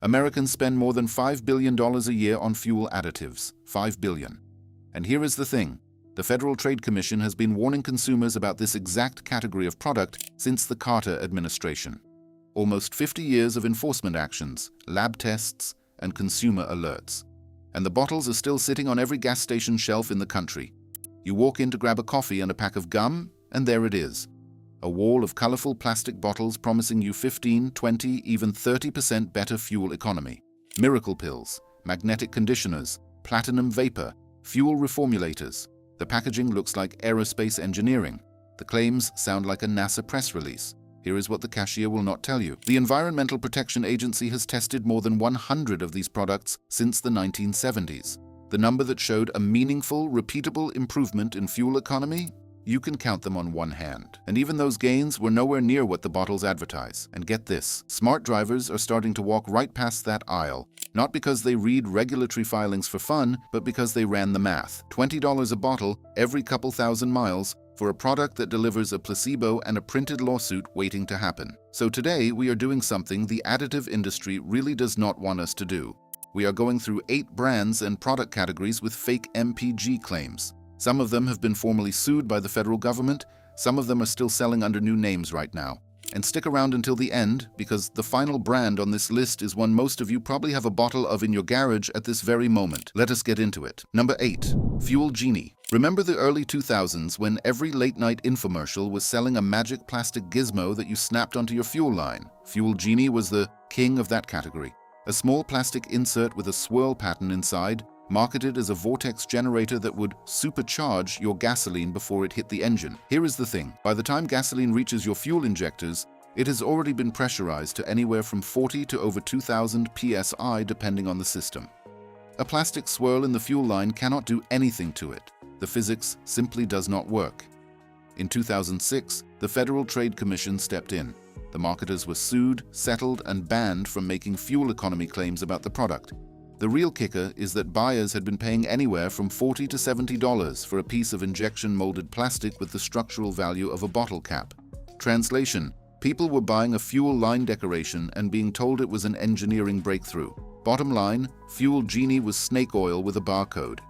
Americans spend more than $5 billion a year on fuel additives. $5 billion. And here is the thing. The Federal Trade Commission has been warning consumers about this exact category of product since the Carter administration. Almost 50 years of enforcement actions, lab tests, and consumer alerts. And the bottles are still sitting on every gas station shelf in the country. You walk in to grab a coffee and a pack of gum, and there it is. A wall of colorful plastic bottles promising you 15, 20, even 30% better fuel economy. Miracle pills, magnetic conditioners, platinum vapor, fuel reformulators. The packaging looks like aerospace engineering. The claims sound like a NASA press release. Here is what the cashier will not tell you. The Environmental Protection Agency has tested more than 100 of these products since the 1970s. The number that showed a meaningful, repeatable improvement in fuel economy? You can count them on one hand. And even those gains were nowhere near what the bottles advertise. And get this, smart drivers are starting to walk right past that aisle. Not because they read regulatory filings for fun, but because they ran the math. $20 a bottle every couple thousand miles for a product that delivers a placebo and a printed lawsuit waiting to happen. So today we are doing something the additive industry really does not want us to do. We are going through 8 brands and product categories with fake MPG claims. Some of them have been formally sued by the federal government, some of them are still selling under new names right now. And stick around until the end, because the final brand on this list is one most of you probably have a bottle of in your garage at this very moment. Let us get into it. Number 8. Fuel Genie. Remember the early 2000s when every late-night infomercial was selling a magic plastic gizmo that you snapped onto your fuel line? Fuel Genie was the king of that category. A small plastic insert with a swirl pattern inside, marketed as a vortex generator that would supercharge your gasoline before it hit the engine. Here is the thing. By the time gasoline reaches your fuel injectors, it has already been pressurized to anywhere from 40 to over 2,000 psi depending on the system. A plastic swirl in the fuel line cannot do anything to it. The physics simply does not work. In 2006, the Federal Trade Commission stepped in. The marketers were sued, settled, and banned from making fuel economy claims about the product. The real kicker is that buyers had been paying anywhere from $40 to $70 for a piece of injection-molded plastic with the structural value of a bottle cap. Translation: people were buying a fuel line decoration and being told it was an engineering breakthrough. Bottom line, Fuel Genie was snake oil with a barcode.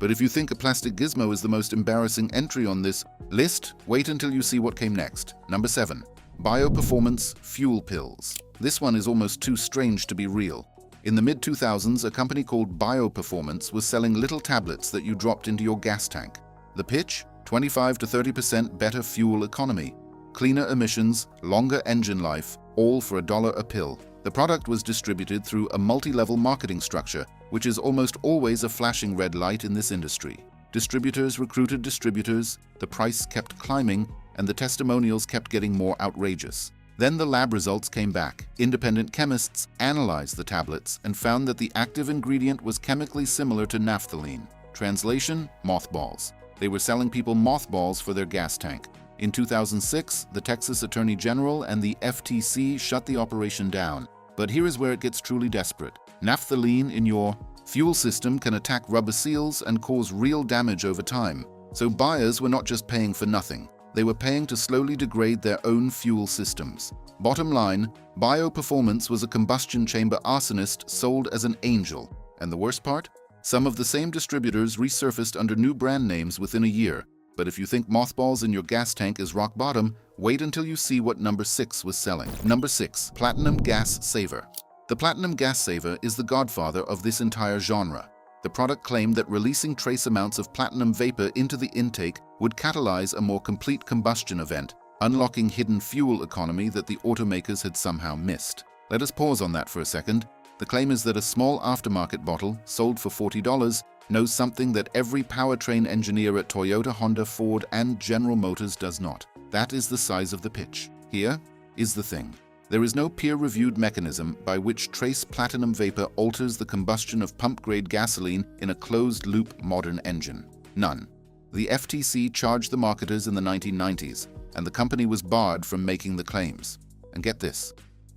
But if you think a plastic gizmo is the most embarrassing entry on this list, wait until you see what came next. Number 7. Bio-Performance Fuel Pills. This one is almost too strange to be real. In the mid-2000s, a company called Bio-Performance was selling little tablets that you dropped into your gas tank. The pitch? 25 to 30% better fuel economy, cleaner emissions, longer engine life, all for $1 a pill. The product was distributed through a multi-level marketing structure, which is almost always a flashing red light in this industry. Distributors recruited distributors, the price kept climbing, and the testimonials kept getting more outrageous. Then the lab results came back. Independent chemists analyzed the tablets and found that the active ingredient was chemically similar to naphthalene. Translation: mothballs. They were selling people mothballs for their gas tank. In 2006, the Texas Attorney General and the FTC shut the operation down. But here is where it gets truly desperate. Naphthalene in your fuel system can attack rubber seals and cause real damage over time. So buyers were not just paying for nothing. They were paying to slowly degrade their own fuel systems. Bottom line, Bio-Performance was a combustion chamber arsonist sold as an angel. And the worst part? Some of the same distributors resurfaced under new brand names within a year. But if you think mothballs in your gas tank is rock bottom, wait until you see what number 6 was selling. Number 6. Platinum Gas Saver. The Platinum Gas Saver is the godfather of this entire genre. The product claimed that releasing trace amounts of platinum vapor into the intake would catalyze a more complete combustion event, unlocking hidden fuel economy that the automakers had somehow missed. Let us pause on that for a second. The claim is that a small aftermarket bottle, sold for $40, knows something that every powertrain engineer at Toyota, Honda, Ford, and General Motors does not. That is the size of the pitch. Here is the thing. There is no peer-reviewed mechanism by which trace platinum vapor alters the combustion of pump-grade gasoline in a closed-loop modern engine. None. The FTC charged the marketers in the 1990s, and the company was barred from making the claims. And get this.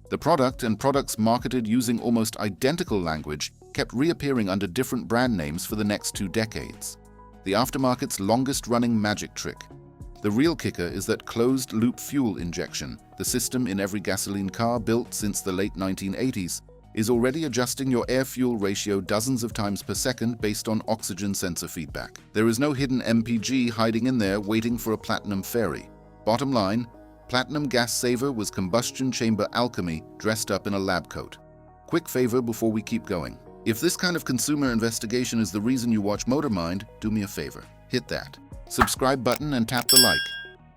The product and products marketed using almost identical language kept reappearing under different brand names for the next 2 decades. The aftermarket's longest-running magic trick. The real kicker is that closed-loop fuel injection, the system in every gasoline car built since the late 1980s, is already adjusting your air-fuel ratio dozens of times per second based on oxygen sensor feedback. There is no hidden MPG hiding in there waiting for a platinum fairy. Bottom line, Platinum Gas Saver was combustion chamber alchemy dressed up in a lab coat. Quick favor before we keep going. If this kind of consumer investigation is the reason you watch MotorMind, do me a favor. Hit that subscribe button and tap the like.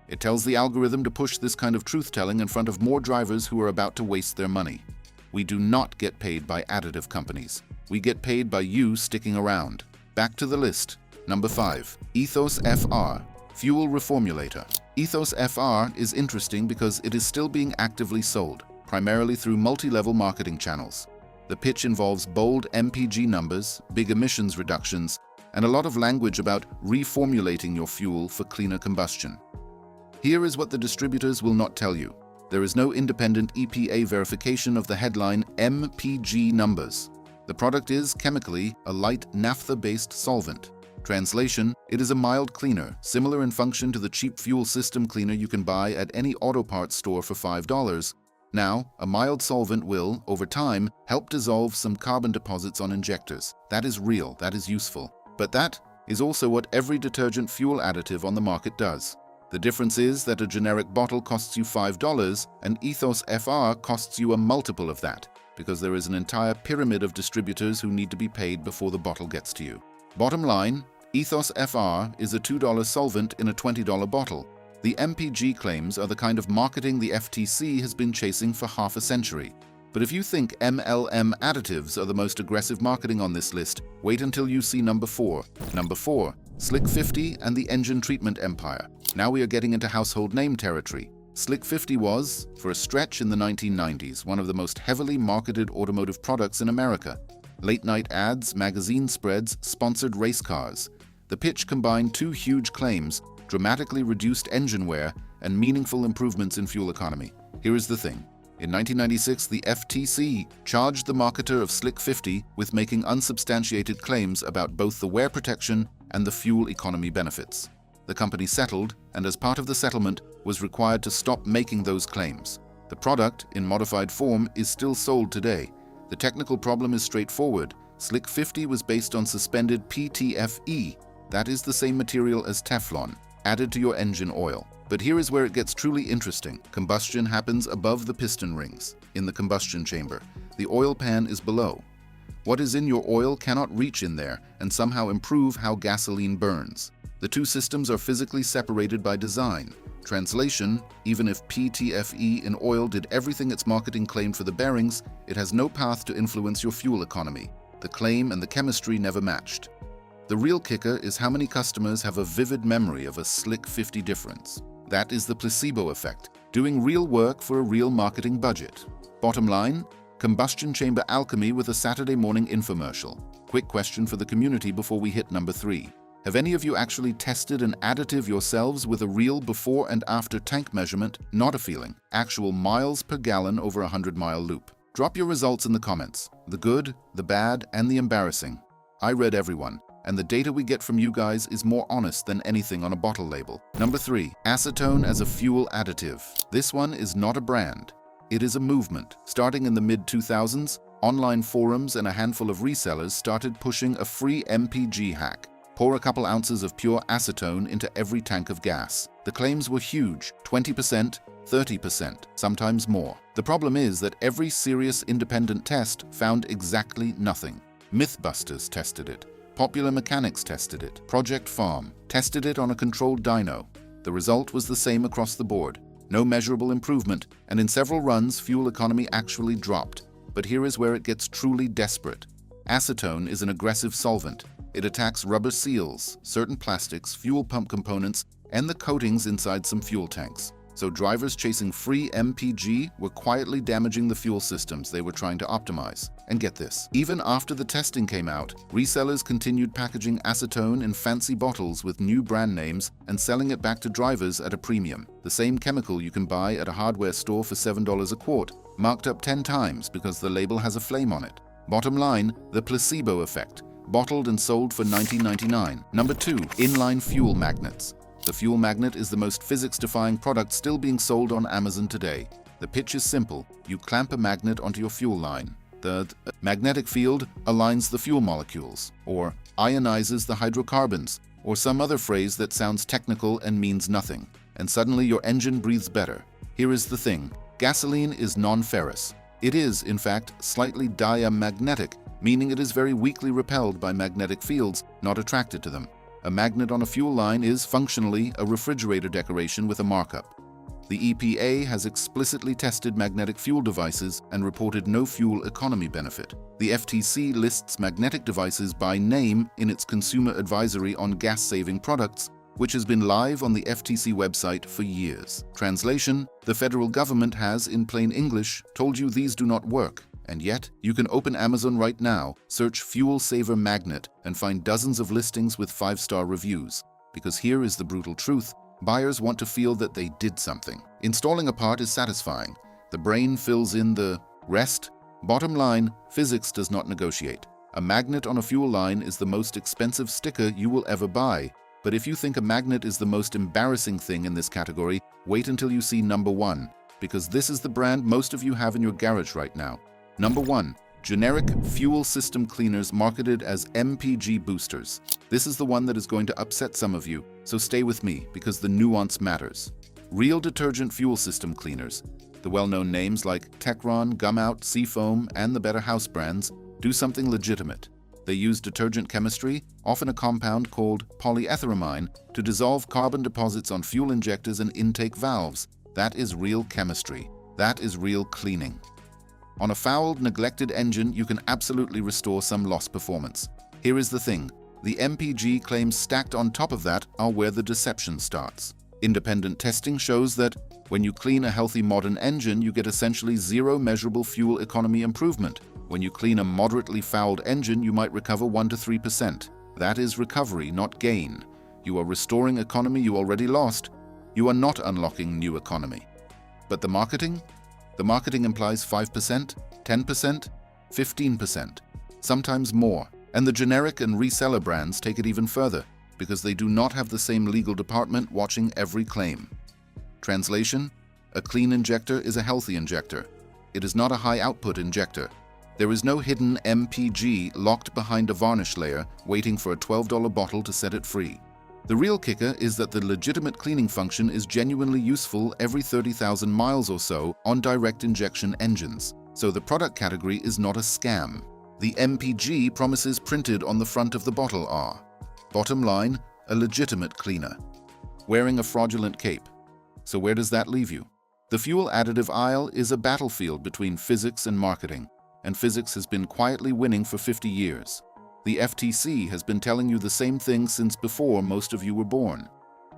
It tells the algorithm to push this kind of truth-telling in front of more drivers who are about to waste their money. We do not get paid by additive companies. We get paid by you sticking around. Back to the list. Number 5. Ethos FR. Fuel Reformulator. Ethos FR is interesting because it is still being actively sold, primarily through multi-level marketing channels. The pitch involves bold MPG numbers, big emissions reductions, and a lot of language about reformulating your fuel for cleaner combustion. Here is what the distributors will not tell you. There is no independent EPA verification of the headline MPG numbers. The product is, chemically, a light naphtha-based solvent. Translation, it is a mild cleaner, similar in function to the cheap fuel system cleaner you can buy at any auto parts store for $5. Now, a mild solvent will, over time, help dissolve some carbon deposits on injectors. That is real, that is useful. But that is also what every detergent fuel additive on the market does. The difference is that a generic bottle costs you $5 and Ethos FR costs you a multiple of that, because there is an entire pyramid of distributors who need to be paid before the bottle gets to you. Bottom line, Ethos FR is a $2 solvent in a $20 bottle. The MPG claims are the kind of marketing the FTC has been chasing for half a century. But if you think MLM additives are the most aggressive marketing on this list, wait until you see number 4. Number 4, Slick 50 and the engine treatment empire. Now we are getting into household name territory. Slick 50 was, for a stretch in the 1990s, one of the most heavily marketed automotive products in America. Late-night ads, magazine spreads, sponsored race cars. The pitch combined two huge claims: dramatically reduced engine wear and meaningful improvements in fuel economy. Here is the thing. In 1996, the FTC charged the marketer of Slick 50 with making unsubstantiated claims about both the wear protection and the fuel economy benefits. The company settled, and as part of the settlement, was required to stop making those claims. The product, in modified form, is still sold today. The technical problem is straightforward. Slick 50 was based on suspended PTFE, that is the same material as Teflon, added to your engine oil. But here is where it gets truly interesting. Combustion happens above the piston rings, in the combustion chamber. The oil pan is below. What is in your oil cannot reach in there and somehow improve how gasoline burns. The two systems are physically separated by design. Translation, even if PTFE in oil did everything its marketing claimed for the bearings, it has no path to influence your fuel economy. The claim and the chemistry never matched. The real kicker is how many customers have a vivid memory of a Slick 50 difference. That is the placebo effect, doing real work for a real marketing budget. Bottom line, combustion chamber alchemy with a Saturday morning infomercial. Quick question for the community before we hit number 3. Have any of you actually tested an additive yourselves with a real before and after tank measurement, not a feeling, actual miles per gallon over a 100-mile loop? Drop your results in the comments, the good, the bad, and the embarrassing. I read everyone, and the data we get from you guys is more honest than anything on a bottle label. Number 3, acetone as a fuel additive. This one is not a brand. It is a movement. Starting in the mid-2000s, online forums and a handful of resellers started pushing a free MPG hack. Pour a couple ounces of pure acetone into every tank of gas. The claims were huge, 20%, 30%, sometimes more. The problem is that every serious independent test found exactly nothing. Mythbusters tested it. Popular Mechanics tested it. Project Farm tested it on a controlled dyno. The result was the same across the board. No measurable improvement, and in several runs, fuel economy actually dropped. But here is where it gets truly desperate. Acetone is an aggressive solvent. It attacks rubber seals, certain plastics, fuel pump components, and the coatings inside some fuel tanks. So drivers chasing free MPG were quietly damaging the fuel systems they were trying to optimize. And get this, even after the testing came out, resellers continued packaging acetone in fancy bottles with new brand names and selling it back to drivers at a premium. The same chemical you can buy at a hardware store for $7 a quart, marked up 10 times because the label has a flame on it. Bottom line, the placebo effect. Bottled and sold for $19.99. Number 2, inline fuel magnets. The fuel magnet is the most physics-defying product still being sold on Amazon today. The pitch is simple. You clamp a magnet onto your fuel line. The magnetic field aligns the fuel molecules, or ionizes the hydrocarbons, or some other phrase that sounds technical and means nothing, and suddenly your engine breathes better. Here is the thing. Gasoline is non-ferrous. It is, in fact, slightly diamagnetic, meaning it is very weakly repelled by magnetic fields, not attracted to them. A magnet on a fuel line is, functionally, a refrigerator decoration with a markup. The EPA has explicitly tested magnetic fuel devices and reported no fuel economy benefit. The FTC lists magnetic devices by name in its consumer advisory on gas-saving products, which has been live on the FTC website for years. Translation: the federal government has, in plain English, told you these do not work. And yet, you can open Amazon right now, search Fuel Saver Magnet, and find dozens of listings with 5-star reviews. Because here is the brutal truth. Buyers want to feel that they did something. Installing a part is satisfying. The brain fills in the rest. Bottom line, physics does not negotiate. A magnet on a fuel line is the most expensive sticker you will ever buy. But if you think a magnet is the most embarrassing thing in this category, wait until you see number 1, because this is the brand most of you have in your garage right now. Number 1. Generic fuel system cleaners marketed as MPG boosters. This is the one that is going to upset some of you, so stay with me because the nuance matters. Real detergent fuel system cleaners, the well-known names like Techron, Gumout, Seafoam, and the Better House brands, do something legitimate. They use detergent chemistry, often a compound called polyetheramine, to dissolve carbon deposits on fuel injectors and intake valves. That is real chemistry. That is real cleaning. On a fouled, neglected engine, you can absolutely restore some lost performance. Here is the thing. The MPG claims stacked on top of that are where the deception starts. Independent testing shows that when you clean a healthy modern engine, you get essentially zero measurable fuel economy improvement. When you clean a moderately fouled engine, you might recover 1 to 3%. That is recovery, not gain. You are restoring economy you already lost. You are not unlocking new economy. But the marketing? The marketing implies 5%, 10%, 15%, sometimes more. And the generic and reseller brands take it even further, because they do not have the same legal department watching every claim. Translation: a clean injector is a healthy injector. It is not a high-output injector. There is no hidden MPG locked behind a varnish layer waiting for a $12 bottle to set it free. The real kicker is that the legitimate cleaning function is genuinely useful every 30,000 miles or so on direct injection engines. So the product category is not a scam. The MPG promises printed on the front of the bottle are: bottom line, a legitimate cleaner. Wearing a fraudulent cape. So where does that leave you? The fuel additive aisle is a battlefield between physics and marketing, and physics has been quietly winning for 50 years. The FTC has been telling you the same thing since before most of you were born.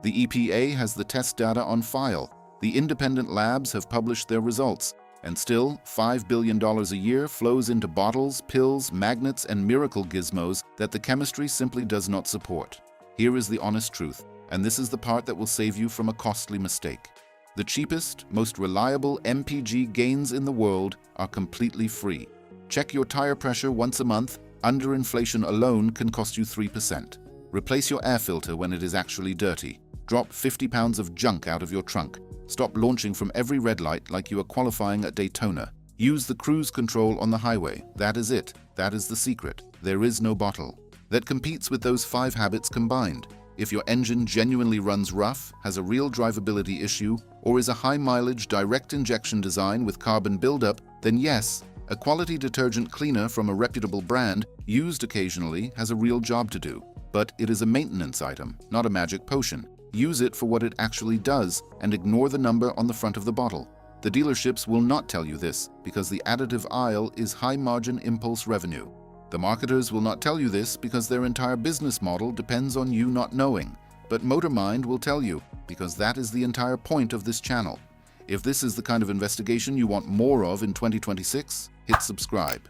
The EPA has the test data on file. The independent labs have published their results. And still, $5 billion a year flows into bottles, pills, magnets, and miracle gizmos that the chemistry simply does not support. Here is the honest truth, and this is the part that will save you from a costly mistake. The cheapest, most reliable MPG gains in the world are completely free. Check your tire pressure once a month. Under inflation alone can cost you 3%. Replace your air filter when it is actually dirty. Drop 50 pounds of junk out of your trunk. Stop launching from every red light like you are qualifying at Daytona. Use the cruise control on the highway. That is it. That is the secret. There is no bottle that competes with those 5 habits combined. If your engine genuinely runs rough, has a real drivability issue, or is a high-mileage direct injection design with carbon buildup, then yes, a quality detergent cleaner from a reputable brand, used occasionally, has a real job to do. But it is a maintenance item, not a magic potion. Use it for what it actually does and ignore the number on the front of the bottle. The dealerships will not tell you this because the additive aisle is high-margin impulse revenue. The marketers will not tell you this because their entire business model depends on you not knowing. But MotorMind will tell you because that is the entire point of this channel. If this is the kind of investigation you want more of in 2026, hit subscribe.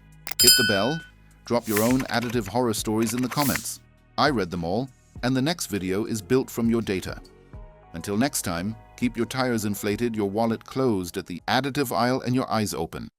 Hit the bell. Drop your own additive horror stories in the comments. I read them all, and the next video is built from your data. Until next time, keep your tires inflated, your wallet closed at the additive aisle, and your eyes open.